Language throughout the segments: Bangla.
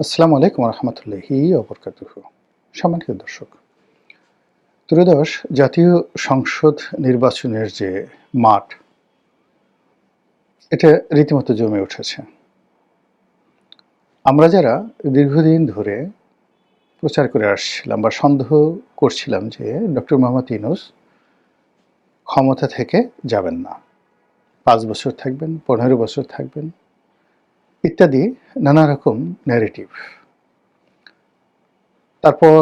আসসালামু আলাইকুম রহমতুল্লাহি ওবরকাতুহু। সম্মানিত দর্শক, ত্রয়োদশ জাতীয় সংসদ নির্বাচনের যে মাঠ, এটা রীতিমতো জমে উঠেছে। আমরা যারা দীর্ঘদিন ধরে প্রচার করে আসছিলাম বা সন্দেহ করছিলাম যে ডক্টর মোহাম্মদ ইউনূস ক্ষমতা থেকে যাবেন না, ৫ বছর থাকবেন, ১৫ বছর থাকবেন, ইত্যাদি নানা রকম ন্যারেটিভ। তারপর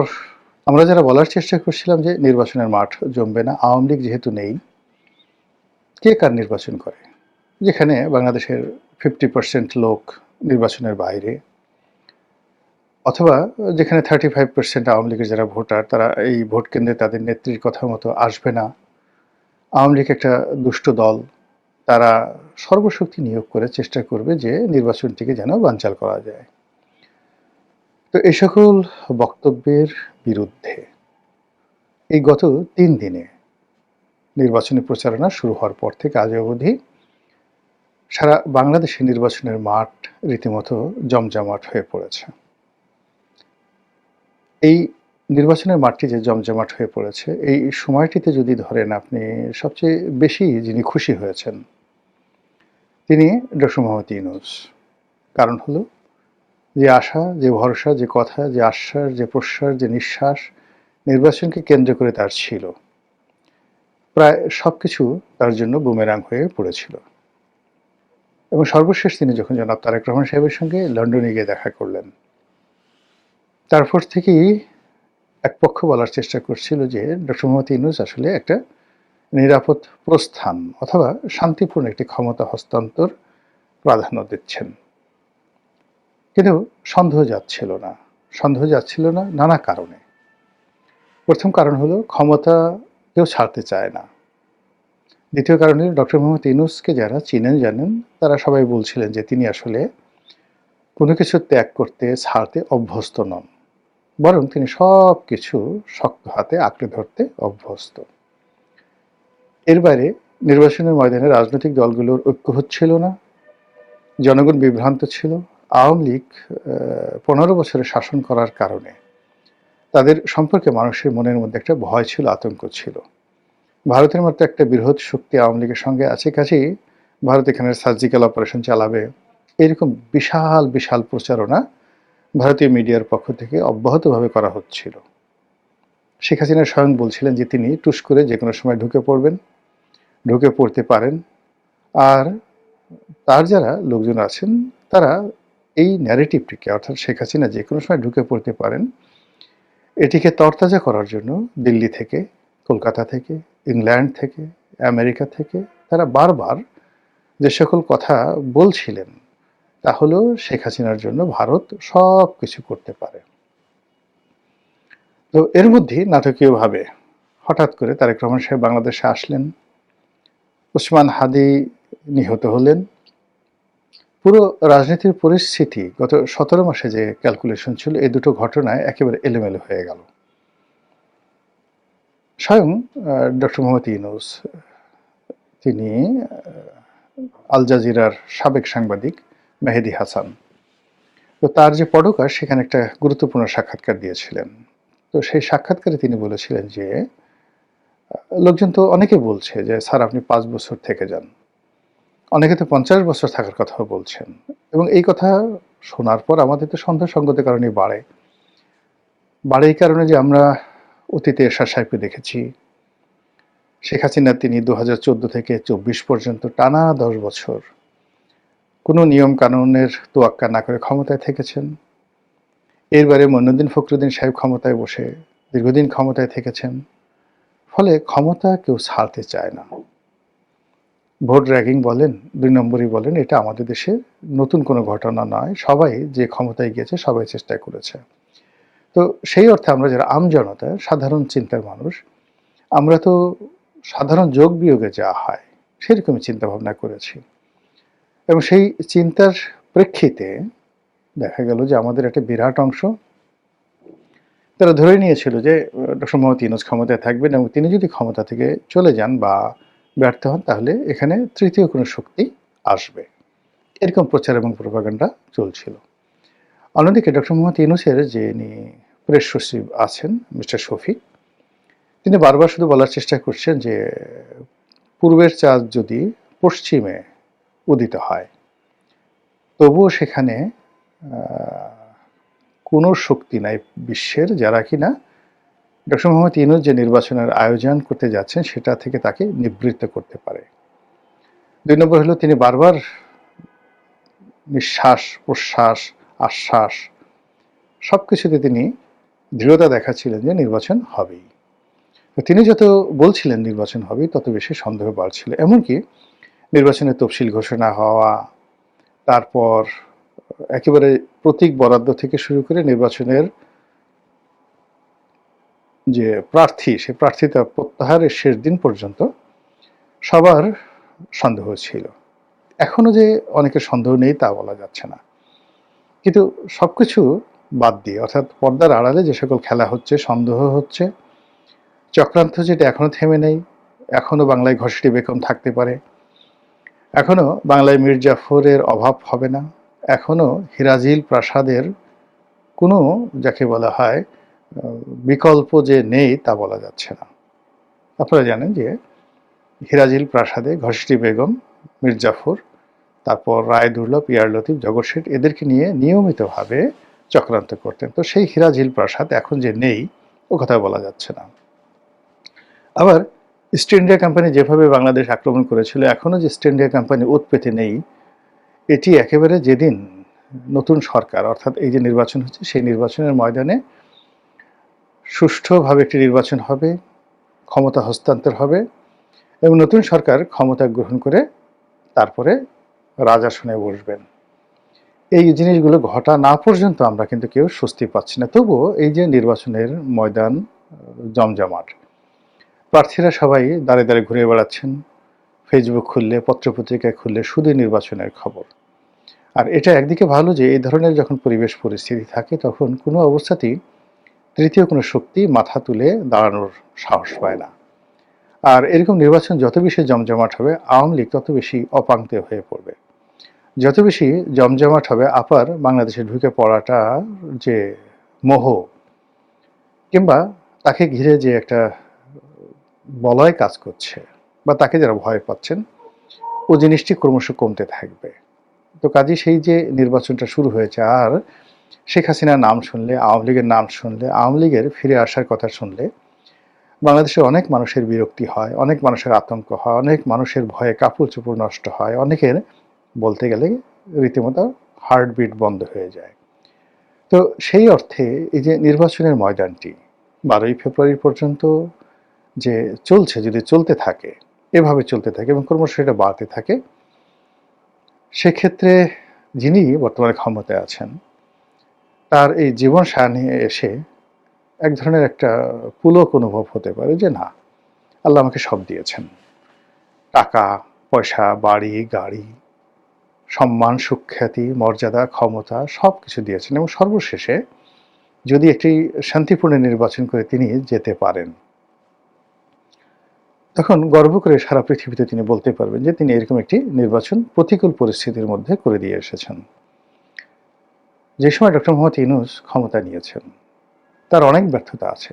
আমরা যারা বলার চেষ্টা করছিলাম যে নির্বাচনের মাঠ জমবে না, আওয়ামী লীগ যেহেতু নেই, কে কার নির্বাচন করে? যেখানে বাংলাদেশের 50% লোক নির্বাচনের বাইরে, অথবা যেখানে 35% আওয়ামী লীগের যারা ভোটার, তারা এই ভোট কেন্দ্রে তাদের নেত্রীর কথা মতো আসবে না। আওয়ামী লীগ একটা দুষ্ট দল, তারা সর্বশক্তি নিয়োগ করে চেষ্টা করবে যে নির্বাচনটিকে যেন বানচাল করা যায়। তো এই সকল বক্তব্যের বিরুদ্ধে এই গত ৩ দিনে নির্বাচনী প্রচারণা শুরু হওয়ার পর থেকে আজ অবধি সারা বাংলাদেশে নির্বাচনের মাঠ রীতিমতো জমজমাট হয়ে পড়েছে। এই নির্বাচনের মাঠটি যে জমজমাট হয়ে পড়েছে, এই সময়টিতে যদি ধরেন আপনি সবচেয়ে বেশি যিনি খুশি হয়েছেন, তিনি ডক্টর মোহাম্মদ ইউনূস। কারণ হলো যে আশা, যে ভরসা, যে কথা, যে আশ্বাস, যে প্রশ্বাস, যে নিঃশ্বাস নির্বাচনকে কেন্দ্র করে তার ছিল, প্রায় সবকিছু তার জন্য বুমেরাং হয়ে পড়েছিল। এবং সর্বশেষ তিনি যখন জনাব তারেক রহমান সাহেবের সঙ্গে লন্ডনে গিয়ে দেখা করলেন, তারপর থেকেই এক পক্ষ বলার চেষ্টা করছিল যে ডক্টর মোহাম্মদ ইউনূস আসলে একটা নিরাপদ প্রস্থান অথবা শান্তিপূর্ণ একটি ক্ষমতা হস্তান্তর প্রাধান্য দিচ্ছেন। কিন্তু সন্দেহ যাচ্ছিল না নানা কারণে। প্রথম কারণ হলো ক্ষমতা কেউ ছাড়তে চায় না। দ্বিতীয় কারণ হলো ডক্টর মোহাম্মদ ইউনূসকে যারা চিনেন জানেন, তারা সবাই বলছিলেন যে তিনি আসলে কোনো কিছু ত্যাগ করতে ছাড়তে অভ্যস্ত নন, বরং তিনি সব কিছু শক্ত হাতে আঁকড়ে ধরতে অভ্যস্ত। এর বাইরে নির্বাচনের ময়দানে রাজনৈতিক দলগুলোর ঐক্য হচ্ছিল না, জনগণ বিভ্রান্ত ছিল। আওয়ামী লীগ ১৫ বছরে শাসন করার কারণে তাদের সম্পর্কে মানুষের মনের মধ্যে একটা ভয় ছিল, আতঙ্ক ছিল। ভারতের মতো একটা বৃহৎ শক্তি আওয়ামী লীগের সঙ্গে আছে, কাছেই ভারত এখানে সার্জিক্যাল অপারেশন চালাবে, এরকম বিশাল বিশাল প্রচারণা ভারতীয় মিডিয়ার পক্ষ থেকে অব্যাহতভাবে করা হচ্ছিল। শেখ হাসিনা স্বয়ং বলছিলেন যে তিনি টুস করে যে কোনো সময় ঢুকে পড়তে পারেন। আর তার যারা লোকজন আছেন, তারা এই ন্যারেটিভটিকে, অর্থাৎ শেখ হাসিনা যে কোনো সময় ঢুকে পড়তে পারেন, এটিকে তরতাজা করার জন্য দিল্লি থেকে, কলকাতা থেকে, ইংল্যান্ড থেকে, আমেরিকা থেকে তারা বারবার যে সকল কথা বলছিলেন, তা হলো শেখ হাসিনার জন্য ভারত সব কিছু করতে পারে। তো এর মধ্যেই নাটকীয়ভাবে হঠাৎ করে তারেক রহমান সাহেব বাংলাদেশে আসলেন, ওসমান হাদি নিহত হলেন। পুরো রাজনীতির পরিস্থিতি গত ১৭ মাসে যে ক্যালকুলেশন ছিল, এই দুটো ঘটনায় একেবারে এলোমেলো হয়ে গেল। স্বয়ং ডক্টর মোহাম্মদ ইউনূস, তিনি আল জাজিরার সাবেক সাংবাদিক মেহেদী হাসান, তো তার যে পডকাস্ট, সেখানে একটা গুরুত্বপূর্ণ সাক্ষাৎকার দিয়েছিলেন। তো সেই সাক্ষাৎকারে তিনি বলেছিলেন যে লোকজন তো অনেকে বলছে যে স্যার আপনি ৫ বছর থেকে যান, অনেকে তো ৫০ বছর থাকার কথাও বলছেন। এবং এই কথা শোনার পর আমাদের তো সন্দেহ সঙ্গতের কারণে বাড়ে এই কারণে যে আমরা অতীতে এরশাদ সাহেবকে দেখেছি, শেখ হাসিনা তিনি ২০১৪ থেকে ২৪ পর্যন্ত টানা ১০ বছর কোনো নিয়ম কানুনের তোয়াক্কা না করে ক্ষমতায় থেকেছেন। এরবারে মইনুদ্দিন ফখরুদ্দিন সাহেব ক্ষমতায় বসে দীর্ঘদিন ক্ষমতায় থেকেছেন। ফলে ক্ষমতা কেউ ছাড়তে চায় না। ভোট র্যাগিং বলেন, ২ নম্বরই বলেন, এটা আমাদের দেশে নতুন কোনো ঘটনা নয়। সবাই যে ক্ষমতায় গিয়েছে সবাই চেষ্টা করেছে। তো সেই অর্থে আমরা যারা আমজনতা, সাধারণ চিন্তার মানুষ, আমরা তো সাধারণ যোগ বিয়োগে যা হয় সেরকমই চিন্তাভাবনা করেছি। এবং সেই চিন্তার প্রেক্ষিতে দেখা গেল যে আমাদের একটা বিরাট অংশ তারা ধরে নিয়েছিল যে ডক্টর মোহাম্মদ ইউনূস ক্ষমতায় থাকবেন, এবং তিনি যদি ক্ষমতা থেকে চলে যান বা ব্যর্থ হন, তাহলে এখানে তৃতীয় কোনো শক্তি আসবে। এরকম প্রচার এবং প্রোপাগান্ডা চলছিল। অন্যদিকে ডক্টর মোহাম্মদ ইউনূসের যিনি প্রেস সচিব আছেন মিস্টার শফিক, তিনি বারবার শুধু বলার চেষ্টা করছেন যে পূর্বের চাঁদ যদি পশ্চিমে উদিত হয়, তবুও সেখানে কোনো শক্তি নাই বিশ্বের যারা কিনা ডক্টর মোহাম্মদ ইউনূস যে নির্বাচনের আয়োজন করতে যাচ্ছেন সেটা থেকে তাকে নিবৃত্ত করতে পারে। ২ নম্বর হলো তিনি বারবার নিঃশ্বাস, প্রশ্বাস, আশ্বাস সবকিছুতে তিনি দৃঢ়তা দেখাচ্ছিলেন যে নির্বাচন হবেই। তিনি যত বলছিলেন নির্বাচন হবে তত বেশি সন্দেহ বাড়ছিল। এমনকি নির্বাচনের তফসিল ঘোষণা হওয়া, তারপর একেবারে প্রতীক বরাদ্দ থেকে শুরু করে নির্বাচনের যে প্রার্থী, সে প্রার্থিতা প্রত্যাহারের শেষ দিন পর্যন্ত সবার সন্দেহ ছিল। এখনো যে অনেকের সন্দেহ নেই তা বলা যাচ্ছে না, কিন্তু সবকিছু বাদ দিয়ে অর্থাৎ পর্দার আড়ালে যে সকল খেলা হচ্ছে, সন্দেহ হচ্ছে, চক্রান্ত যেটা এখনো থেমে নেই, এখনো বাংলায় ঘসিটি বেগম থাকতে পারে, এখনো বাংলায় মীর জাফরের অভাব হবে না, এখনো হিরাজিল প্রাসাদের কোনো যাকে বলা হয় বিকল্প যে নেই তা বলা যাচ্ছে না। আপনারা জানেন যে হিরাজিল প্রাসাদে ঘসিটি বেগম, মীর জাফর, তারপর রায়দুর্লভ, পিয়ার লতিফ, জগৎ শেঠ এদেরকে নিয়ে নিয়মিতভাবে চক্রান্ত করতেন। তো সেই হিরাজিল প্রাসাদ এখন যে নেই ও কথা বলা যাচ্ছে না। আবার ইস্ট ইন্ডিয়া কোম্পানি যেভাবে বাংলাদেশ আক্রমণ করেছিল, এখনো যে ইস্ট ইন্ডিয়া কোম্পানি ওত পেতে নেই, এটি একেবারে যেদিন নতুন সরকার অর্থাৎ এই যে নির্বাচন হচ্ছে সেই নির্বাচনের ময়দানে সুষ্ঠুভাবে একটি নির্বাচন হবে, ক্ষমতা হস্তান্তর হবে এবং নতুন সরকার ক্ষমতা গ্রহণ করে তারপরে রাজাসনে বসবেন। এই জিনিসগুলো ঘটা না পর্যন্ত আমরা কিন্তু কেউ স্বস্তি পাচ্ছি না। তবুও এই যে নির্বাচনের ময়দান জমজমাট, প্রার্থীরা সবাই দাঁড়ে দাঁড়ে ঘুরে বেড়াচ্ছেন, ফেসবুক খুললে, পত্রপত্রিকায় খুললে শুধু নির্বাচনের খবর। আর এটা একদিকে ভালো যে এই ধরনের যখন পরিবেশ পরিস্থিতি থাকে তখন কোনো অবস্থাতেই তৃতীয় কোনো শক্তি মাথা তুলে দাঁড়ানোর সাহস পায় না। আর এরকম নির্বাচন যত বেশি জমজমাট হবে, আওয়ামী লীগ তত বেশি অপাংক্তেয় হয়ে পড়বে। যত বেশি জমজমাট হবে, আপার বাংলাদেশে ঢুকে পড়াটা যে মোহ কিংবা তাকে ঘিরে যে একটা বলয় কাজ করছে বা তাকে যারা ভয় পাচ্ছেন, ও জিনিসটি ক্রমশ কমতে থাকবে। তো কাজে সেই যে নির্বাচনটা শুরু হয়েছে, আর শেখ হাসিনার নাম শুনলে, আওয়ামী লীগের নাম শুনলে, আওয়ামী লীগের ফিরে আসার কথা শুনলে বাংলাদেশের অনেক মানুষের বিরক্তি হয়, অনেক মানুষের আতঙ্ক হয়, অনেক মানুষের ভয়ে কাপড় চোপড় নষ্ট হয়, অনেকের বলতে গেলে রীতিমতো হার্টবিট বন্ধ হয়ে যায়। তো সেই অর্থে এই যে নির্বাচনের ময়দানটি 12ই ফেব্রুয়ারি পর্যন্ত যে চলছে, যদি চলতে থাকে, এভাবে চলতে থাকে এবং ক্রমশ এটা বাড়তে থাকে, সেক্ষেত্রে যিনি বর্তমানে ক্ষমতায় আছেন তার এই জীবন সায়ান্নে এসে এক ধরনের একটা পুলক অনুভব হতে পারে যে না, আল্লাহ আমাকে সব দিয়েছেন, টাকা পয়সা, বাড়ি গাড়ি, সম্মান, সুখ্যাতি, মর্যাদা, ক্ষমতা সব কিছু দিয়েছেন এবং সর্বশেষে যদি একটি শান্তিপূর্ণ নির্বাচন করে তিনি যেতে পারেন, তখন গর্ব করে সারা পৃথিবীতে তিনি বলতে পারবেন যে তিনি এরকম একটি নির্বাচন প্রতিকূল পরিস্থিতির মধ্যে করে দিয়ে এসেছেন। যে সময় ডক্টর মোহাম্মদ ইউনূস ক্ষমতা নিয়েছেন তার অনেক ব্যর্থতা আছে,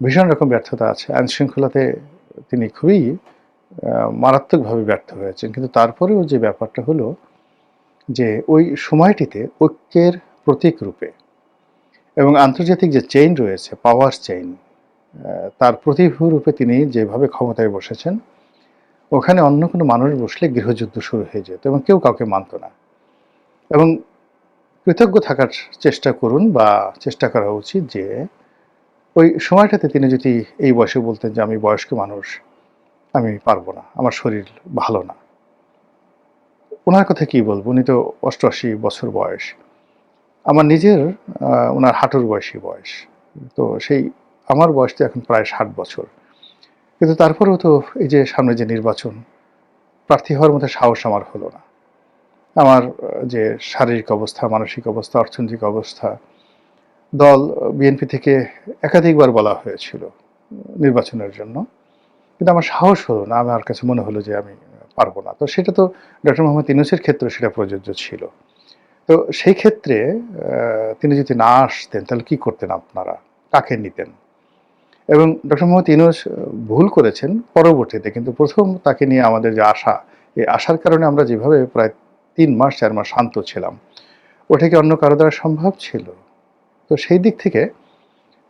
ভীষণ রকম ব্যর্থতা আছে। আইন শৃঙ্খলাতে তিনি খুবই মারাত্মকভাবে ব্যর্থ হয়েছেন, কিন্তু তারপরেও যে ব্যাপারটা হলো যে ওই সময়টিতে ঐক্যের প্রতীক রূপে এবং আন্তর্জাতিক যে চেইন রয়েছে, পাওয়ার চেইন, তার প্রতিভূ রূপে তিনি যেভাবে ক্ষমতায় বসেছেন, ওখানে অন্য কোনো মানুষ বসলে গৃহযুদ্ধ শুরু হয়ে যেত এবং কেউ কাউকে মানত না। এবং কৃতজ্ঞ থাকার চেষ্টা করুন বা চেষ্টা করা উচিত যে ওই সময়টাতে তিনি যদি এই বয়সে বলতেন যে আমি বয়স্ক মানুষ, আমি পারবো না, আমার শরীর ভালো না, ওনার কথা কি বলবো, উনি তো 88 বছর বয়স, আমার নিজের ওনার হাঁটুর বয়সী বয়স, তো সেই আমার বয়স তো এখন প্রায় 60 বছর, কিন্তু তারপরেও তো এই যে সামনে যে নির্বাচন, প্রার্থী হওয়ার মতো সাহস আমার হলো না। আমার যে শারীরিক অবস্থা, মানসিক অবস্থা, অর্থনৈতিক অবস্থা, দল বিএনপি থেকে একাধিকবার বলা হয়েছিল নির্বাচনের জন্য, কিন্তু আমার সাহস হলো না, আমার কাছে মনে হলো যে আমি পারবো না। তো সেটা তো ডক্টর মোহাম্মদ ইউনূসের ক্ষেত্রে সেটা প্রযোজ্য ছিল। তো সেই ক্ষেত্রে তিনি যদি না আসতেন তাহলে কি করতেন আপনারা? কাকে নিতেন? এবং ডক্টর মোহাম্মদ ইউনূস ভুল করেছেন পরবর্তীতে, কিন্তু ১ম তাকে নিয়ে আমাদের যে আশা, এই আশার কারণে আমরা যেভাবে প্রায় ৩ মাস ৪ মাস শান্ত ছিলাম, ওটা কি অন্য কারো দ্বারা সম্ভব ছিল? তো সেই দিক থেকে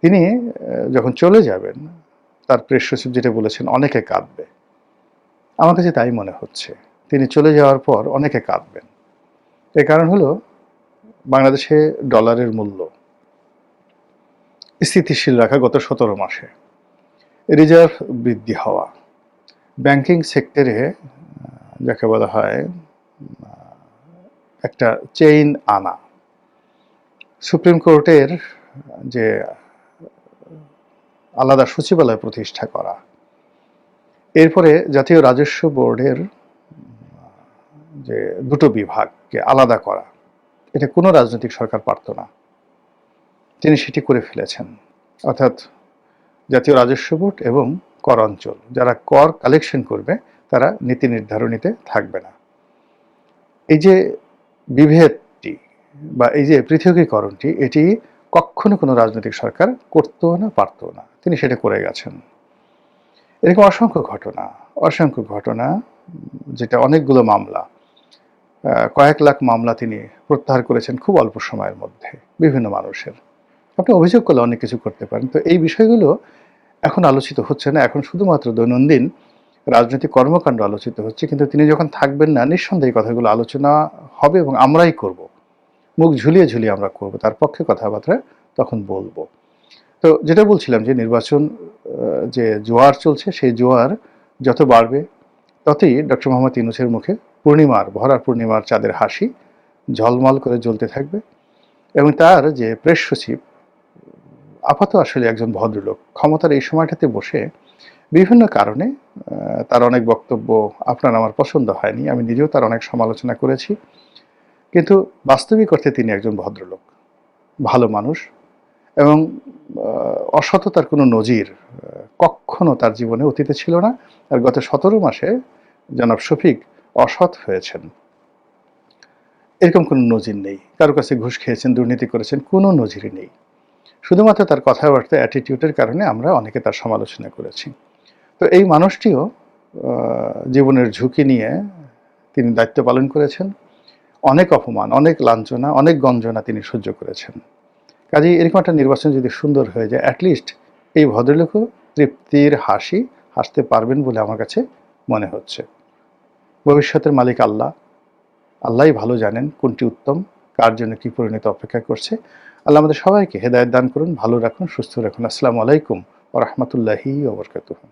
তিনি যখন চলে যাবেন, তার প্রেস সচিব যেটা বলেছেন, অনেকে কাঁদবে। আমার কাছে তাই মনে হচ্ছে। তিনি চলে যাওয়ার পর অনেকে কাঁদবেন। এর কারণ হলো বাংলাদেশে ডলারের মূল্য স্থিতিশীল রাখা গত ১৭ মাসে, রিজার্ভ বৃদ্ধি হওয়া, ব্যাংকিং সেক্টরে যাকে বলা হয় একটা চেইন আনা, সুপ্রিম কোর্টের যে আলাদা সচিবালয় প্রতিষ্ঠা করা, এরপরে জাতীয় রাজস্ব বোর্ডের যে দুটো বিভাগকে আলাদা করা, এটা কোনো রাজনৈতিক সরকার পারত না। তিনি সেটি করে ফেলেছেন। অর্থাৎ জাতীয় রাজস্ব বোর্ড এবং কর অঞ্চল, যারা কর কালেকশন করবে তারা নীতি নির্ধারণীতে থাকবে না। এই যে বিভেদটি বা এই যে পৃথকীকরণটি, এটি কখনো কোনো রাজনৈতিক সরকার করতো না, পারতো না। তিনি সেটা করে গেছেন। এরকম অসংখ্য ঘটনা, যেটা অনেকগুলো মামলা, কয়েক লাখ মামলা তিনি প্রত্যাহার করেছেন খুব অল্প সময়ের মধ্যে বিভিন্ন মানুষের। আপনি অভিযোগ করলে অনেক কিছু করতে পারেন। তো এই বিষয়গুলো এখন আলোচিত হচ্ছে না, এখন শুধুমাত্র দৈনন্দিন রাজনৈতিক কর্মকাণ্ড আলোচিত হচ্ছে। কিন্তু তিনি যখন থাকবেন না, নিঃসন্দেহে এই কথাগুলো আলোচনা হবে এবং আমরাই করব, মুখ ঝুলিয়ে ঝুলিয়ে আমরা করব, তার পক্ষে কথাবার্তা তখন বলবো। তো যেটা বলছিলাম যে নির্বাচন যে জোয়ার চলছে, সেই জোয়ার যত বাড়বে ততই ডক্টর মোহাম্মদ ইউনূসের মুখে ভরা পূর্ণিমার চাঁদের হাসি ঝলমল করে জ্বলতে থাকবে। এবং তার যে প্রেস সচিব, আপাতত আসলে একজন ভদ্রলোক, ক্ষমতার এই সময়টাতে বসে বিভিন্ন কারণে তার অনেক বক্তব্য আপনার আমার পছন্দ হয়নি, আমি নিজেও তার অনেক সমালোচনা করেছি, কিন্তু বাস্তবিক অর্থে তিনি একজন ভদ্রলোক, ভালো মানুষ, এবং অসততার কোনো নজির কখনো তার জীবনে অতীতে ছিল না। আর গত ১৭ মাসে জনাব শফিক অসৎ হয়েছেন, এরকম কোনো নজির নেই। কারো কাছে ঘুষ খেয়েছেন, দুর্নীতি করেছেন, কোনো নজিরই নেই। শুধুমাত্র তার কথাবার্তা, অ্যাটিটিউডের কারণে আমরা অনেকে তার সমালোচনা করেছি। তো এই মানুষটিও জীবনের ঝুঁকি নিয়ে তিনি দায়িত্ব পালন করেছেন। অনেক অপমান, অনেক লাঞ্ছনা, অনেক গঞ্জনা তিনি সহ্য করেছেন। কাজেই এরকম একটা নির্বাচন যদি সুন্দর হয়ে যায়, অ্যাটলিস্ট এই ভদ্রলোকও তৃপ্তির হাসি হাসতে পারবেন বলে আমার কাছে মনে হচ্ছে। ভবিষ্যতের মালিক আল্লাহ, আল্লাহই ভালো জানেন কোনটি উত্তম, কার জন্য কি পরিণতি অপেক্ষা করছে। আল্লাহ আমাদের সবাইকে হেদায়েত দান করুন, ভালো রাখুন, সুস্থ রাখুন। আসসালামু আলাইকুম ওয়া রাহমাতুল্লাহি ওয়া বারাকাতুহু।